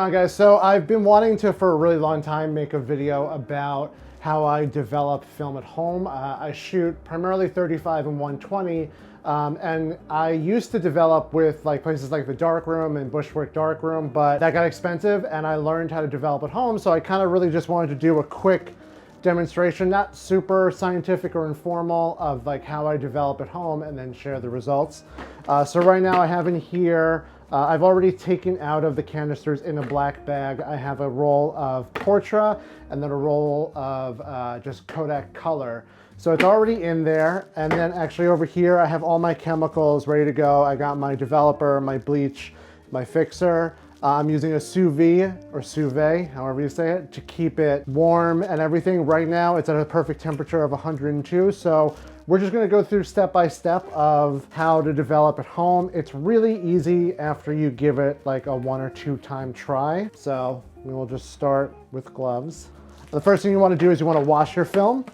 going on, guys? So I've been wanting to, for a really long time, make a video about how I develop film at home. I shoot primarily 35 and 120, and I used to develop with places like the Darkroom and Bushwick Darkroom, but that got expensive and I learned how to develop at home. So I kind of really just wanted to do a quick demonstration, not super scientific or informal, of how I develop at home and then share the results. So right now I have in here, I've already taken out of the canisters in a black bag. I have a roll of Portra and then a roll of just Kodak Color. So it's already in there. And then actually over here, I have all my chemicals ready to go. I got my developer, my bleach, my fixer. I'm using a sous vide or sous vide, however you say it, to keep it warm and everything. Right now, it's at a perfect temperature of 102. So we're just gonna go through step by step of how to develop at home. It's really easy after you give it like a 1 or 2 time try. So we will just start with gloves. The first thing you wanna do is you wanna wash your film.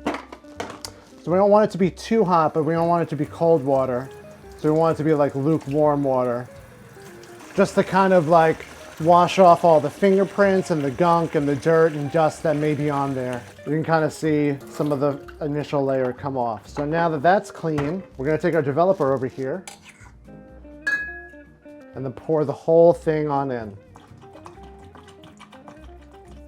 So we don't want it to be too hot, but we don't want it to be cold water. So we want it to be like lukewarm water. Just to kind of wash off all the fingerprints and the gunk and the dirt and dust that may be on there. You can kind of see some of the initial layer come off. So now that that's clean, we're gonna take our developer over here and then pour the whole thing on in.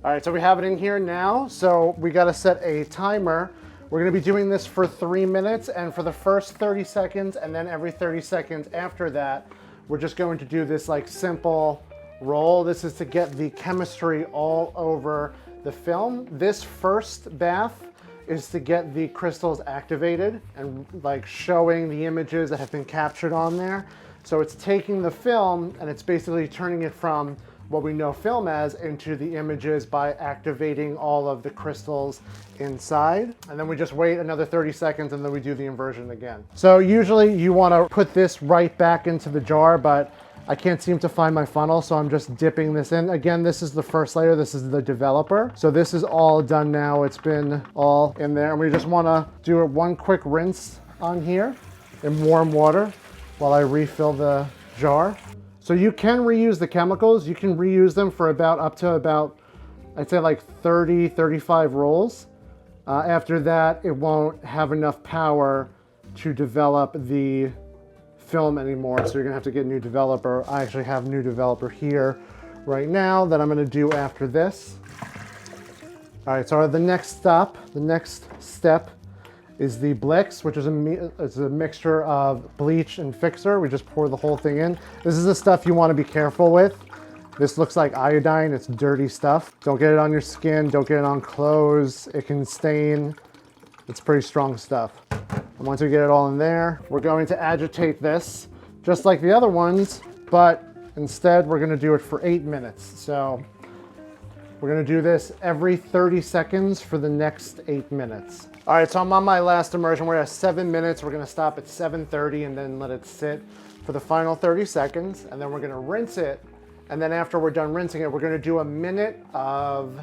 All right, so we have it in here now. So we gotta set a timer. We're gonna be doing this for 3 minutes, and for the first 30 seconds and then every 30 seconds after that, we're just going to do this simple roll. This is to get the chemistry all over the film. This first bath is to get the crystals activated and showing the images that have been captured on there. So it's taking the film and it's basically turning it from what we know film as into the images by activating all of the crystals inside. And then we just wait another 30 seconds and then we do the inversion again. So usually you wanna put this right back into the jar, but I can't seem to find my funnel, so I'm just dipping this in. Again, this is the first layer, this is the developer. So this is all done now, it's been all in there. And we just wanna do one quick rinse on here in warm water while I refill the jar. So you can reuse the chemicals. You can reuse them for up to about, I'd say 30, 35 rolls. After that, it won't have enough power to develop the film anymore. So you're gonna have to get a new developer. I actually have a new developer here right now that I'm gonna do after this. All right, so the next step is the Blix, which is a mixture of bleach and fixer. We just pour the whole thing in. This is the stuff you want to be careful with. This looks like iodine, it's dirty stuff. Don't get it on your skin, don't get it on clothes. It can stain. It's pretty strong stuff. And once we get it all in there, we're going to agitate this just like the other ones, but instead we're gonna do it for 8 minutes. So we're gonna do this every 30 seconds for the next 8 minutes. All right, so I'm on my last immersion. We're at 7 minutes. We're gonna stop at 7:30 and then let it sit for the final 30 seconds. And then we're gonna rinse it. And then after we're done rinsing it, we're gonna do a minute of,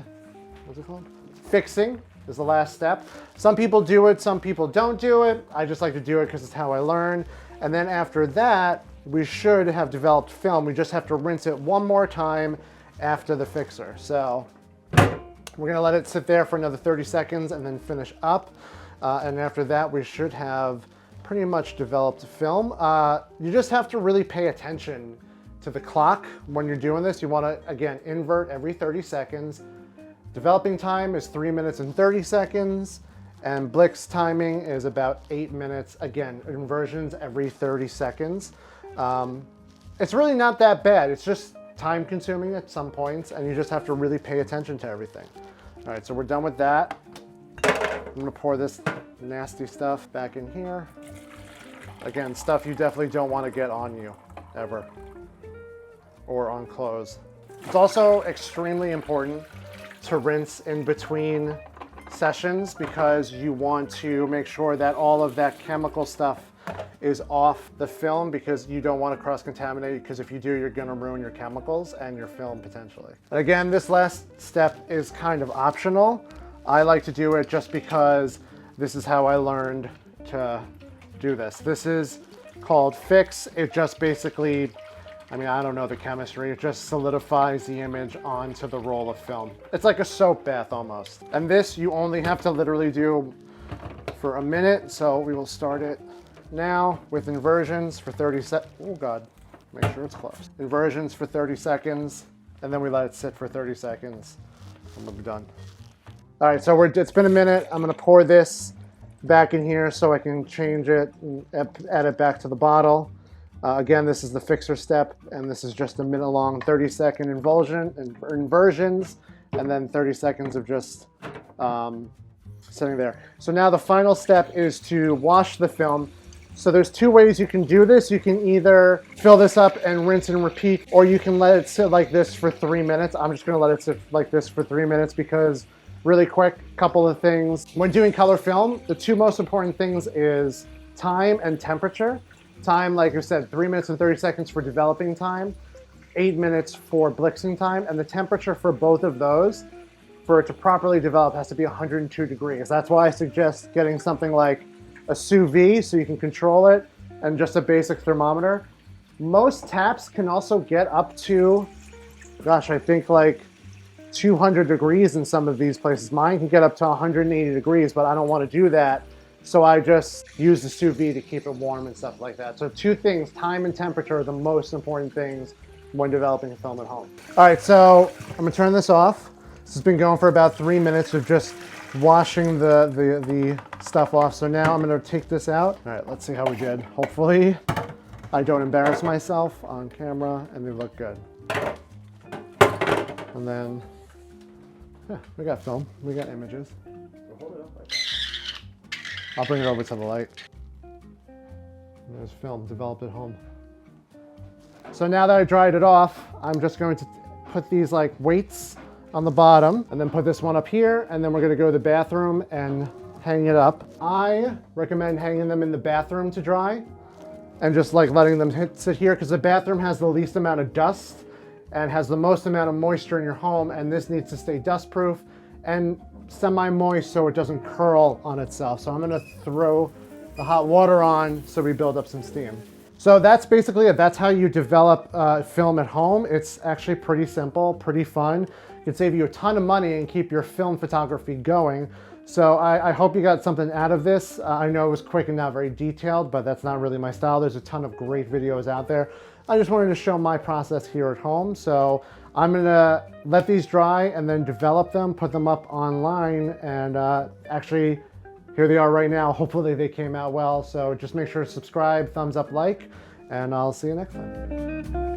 what's it called? Fixing is the last step. Some people do it, some people don't do it. I just like to do it because it's how I learn. And then after that, we should have developed film. We just have to rinse it one more time after the fixer. So we're gonna let it sit there for another 30 seconds and then finish up. And after that, we should have pretty much developed film. You just have to really pay attention to the clock when you're doing this. You wanna, again, invert every 30 seconds. Developing time is 3 minutes and 30 seconds. And Blix timing is about 8 minutes. Again, inversions every 30 seconds. It's really not that bad. It's just time consuming at some points, and you just have to really pay attention to everything. All right, so we're done with that. I'm gonna pour this nasty stuff back in here. Again, stuff you definitely don't want to get on you, ever, or on clothes. It's also extremely important to rinse in between sessions because you want to make sure that all of that chemical stuff is off the film, because you don't want to cross-contaminate, because if you do, you're going to ruin your chemicals and your film potentially. And again, this last step is kind of optional. I like to do it just because this is how I learned to do this. This is called Fix. It just basically I mean, I don't know the chemistry. It just solidifies the image onto the roll of film. It's like a soap bath almost. And this you only have to literally do for a minute. So we will start it now with inversions for 30 seconds. Oh God, make sure it's closed. Inversions for 30 seconds, and then we let it sit for 30 seconds, and we'll be done. All right, so it's been a minute. I'm gonna pour this back in here so I can change it and add it back to the bottle. Again, this is the fixer step, and this is just a minute long 30-second inversions, and then 30 seconds of just sitting there. So now the final step is to wash the film. So there's two ways you can do this. You can either fill this up and rinse and repeat, or you can let it sit like this for 3 minutes. I'm just gonna let it sit like this for 3 minutes because really quick, couple of things. When doing color film, the two most important things is time and temperature. Time, like I said, 3 minutes and 30 seconds for developing time, 8 minutes for blitzing time, and the temperature for both of those, for it to properly develop, has to be 102 degrees. That's why I suggest getting something like a sous vide so you can control it, and just a basic thermometer. Most taps can also get up to, gosh, I think like 200 degrees in some of these places. Mine can get up to 180 degrees, but I don't want to do that. So I just use the sous vide to keep it warm and stuff like that. So two things, time and temperature, are the most important things when developing a film at home. All right, so I'm gonna turn this off. This has been going for about 3 minutes of just washing the stuff off. So now I'm gonna take this out. All right, let's see how we did. Hopefully I don't embarrass myself on camera and they look good. And then, yeah, we got film, we got images. I'll bring it over to the light. There's film developed at home. So now that I dried it off, I'm just going to put these like weights on the bottom and then put this one up here, and then we're gonna go to the bathroom and hang it up. I recommend hanging them in the bathroom to dry and just like letting them sit here, because the bathroom has the least amount of dust and has the most amount of moisture in your home, and this needs to stay dust proof and semi-moist so it doesn't curl on itself. So I'm gonna throw the hot water on so we build up some steam. So that's basically it. That's how you develop film at home. It's actually pretty simple, pretty fun. It can save you a ton of money and keep your film photography going. So I hope you got something out of this. I know it was quick and not very detailed, but that's not really my style. There's a ton of great videos out there. I just wanted to show my process here at home. So I'm gonna let these dry and then develop them, put them up online, and actually, here they are right now. Hopefully they came out well. So just make sure to subscribe, thumbs up, like, and I'll see you next time.